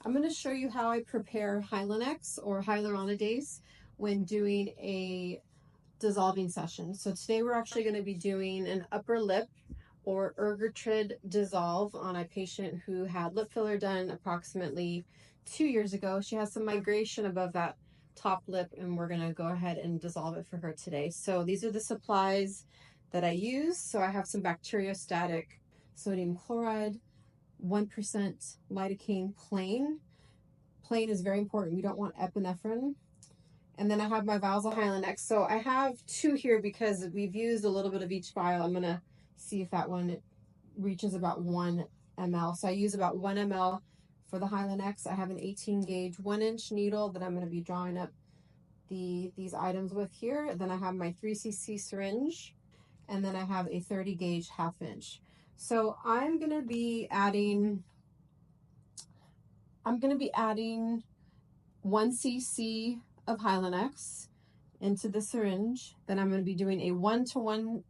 I'm going to show you how I prepare Hylenex or Hyaluronidase when doing a dissolving session. So today we're actually going to be doing an upper lip or ergotrid dissolve on a patient who had lip filler done approximately 2 years ago. She has some migration above that top lip, and we're going to go ahead and dissolve it for her today. So these are the supplies that I use. So I have some bacteriostatic sodium chloride, 1% lidocaine plain. Plain is very important. We don't want epinephrine. And then I have my vials of Hylenex. So I have two here because we've used a little bit of each vial. I'm going to see if that one reaches about 1 ml. So I use about 1 ml for the Hylenex. I have an 18 gauge 1-inch needle that I'm going to be drawing up these items with here. Then I have my 3cc syringe, and then I have a 30 gauge 1/2 inch. So I'm going to be adding 1 cc of Hylenex into the syringe. Then I'm going to be doing a 1-to-1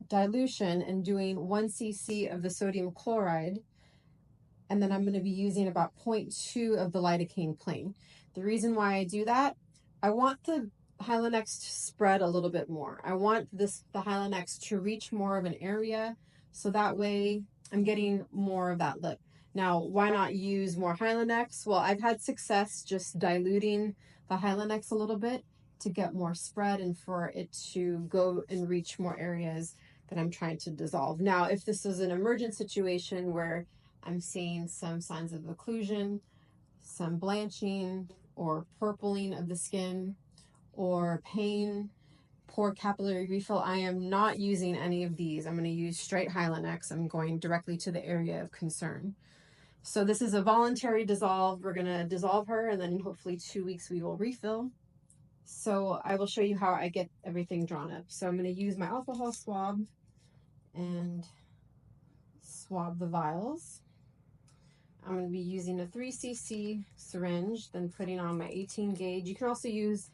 dilution and doing 1 cc of the sodium chloride. And then I'm going to be using about 0.2 of the lidocaine plain. The reason why I do that, I want the Hylenex to spread a little bit more. I want the Hylenex to reach more of an area, so that way I'm getting more of that lip. Now, why not use more Hylenex? Well, I've had success just diluting the Hylenex a little bit to get more spread and for it to go and reach more areas that I'm trying to dissolve. Now, if this is an emergent situation where I'm seeing some signs of occlusion, some blanching or purpling of the skin, or pain, poor capillary refill, I am not using any of these. I'm going to use straight Hylenex. I'm going directly to the area of concern. So this is a voluntary dissolve. We're going to dissolve her, and then in hopefully 2 weeks we will refill. So I will show you how I get everything drawn up. So I'm going to use my alcohol swab and swab the vials. I'm going to be using a 3cc syringe, then putting on my 18 gauge. You can also use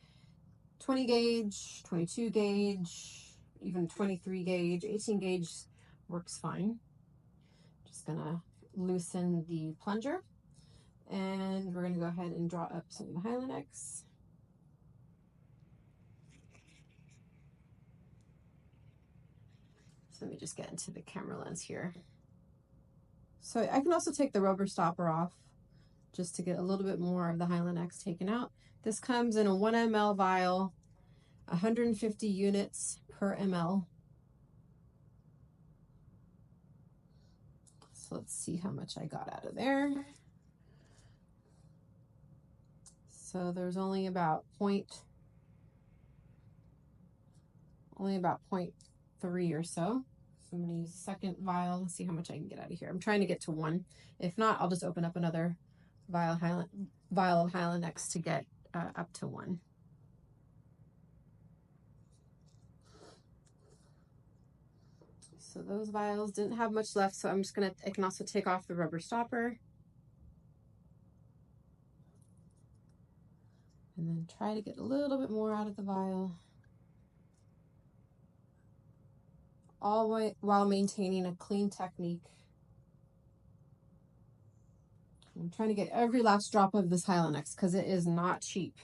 20 gauge, 22 gauge, even 23 gauge. 18 gauge works fine. Just going to loosen the plunger, and we're going to go ahead and draw up some of the Hylenex. So let me just get into the camera lens here. So I can also take the rubber stopper off just to get a little bit more of the Hylenex taken out. This comes in a 1 ml vial, 150 units per ml. So let's see how much I got out of there. So there's only about 0.3 or so. So I'm going to use the second vial and see how much I can get out of here. I'm trying to get to 1. If not, I'll just open up another vial of Hylenex to get up to 1. So those vials didn't have much left, so I'm just going to, I can also take off the rubber stopper. And then try to get a little bit more out of the vial, all while maintaining a clean technique. I'm trying to get every last drop of this Hylenex because it is not cheap.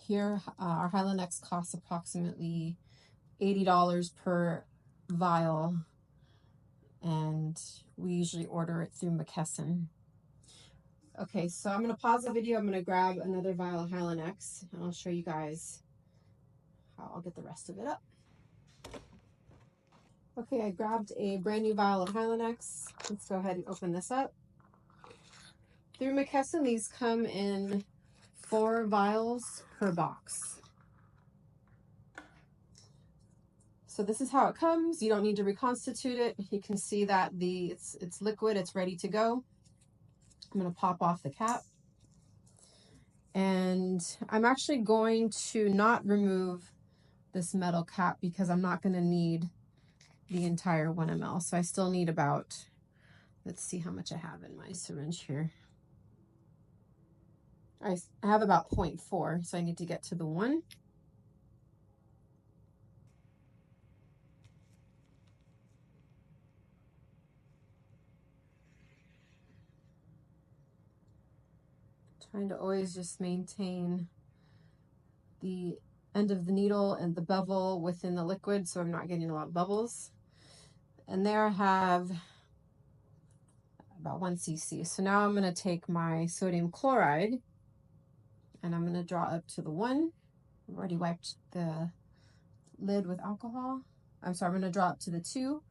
Here, our Hylenex costs approximately $80 per vial, and we usually order it through McKesson. Okay, so I'm going to pause the video. I'm going to grab another vial of Hylenex, and I'll show you guys how I'll get the rest of it up. Okay, I grabbed a brand new vial of Hylenex. Let's go ahead and open this up. Through McKesson, these come in 4 vials per box. So this is how it comes. You don't need to reconstitute it. You can see that it's liquid, it's ready to go. I'm going to pop off the cap. And I'm actually going to not remove this metal cap because I'm not going to need the entire 1 ml. So I still need about, let's see how much I have in my syringe here. I have about 0.4, so I need to get to the 1. Trying to always just maintain the end of the needle and the bevel within the liquid so I'm not getting a lot of bubbles. And there I have about 1 cc. So now I'm going to take my sodium chloride and I'm going to draw up to the 1. I've already wiped the lid with alcohol. I'm sorry, I'm going to draw up to the 2,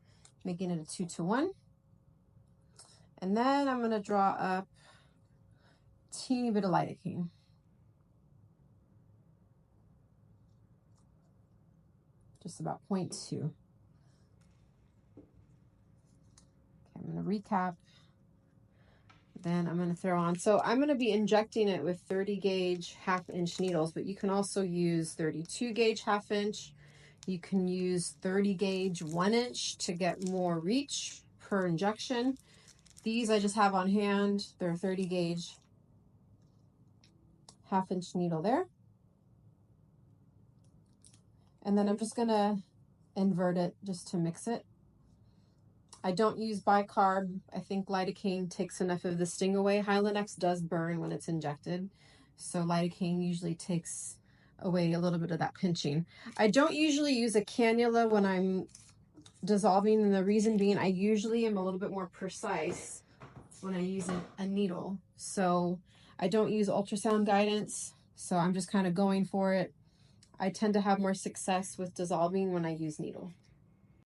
making it a 2 to 1. And then I'm going to draw up a teeny bit of lidocaine. Just about 0.2. Okay, I'm going to recap. Then I'm going to throw on. So I'm going to be injecting it with 30 gauge 1/2 inch needles, but you can also use 32 gauge 1/2 inch. You can use 30 gauge 1 inch to get more reach per injection. These I just have on hand. They're 30 gauge 1/2 inch needle there. And then I'm just going to invert it just to mix it. I don't use bicarb. I think lidocaine takes enough of the sting away. Hylenex does burn when it's injected, so lidocaine usually takes away a little bit of that pinching. I don't usually use a cannula when I'm dissolving, and the reason being I usually am a little bit more precise when I use a needle. So I don't use ultrasound guidance, so I'm just kind of going for it. I tend to have more success with dissolving when I use needle.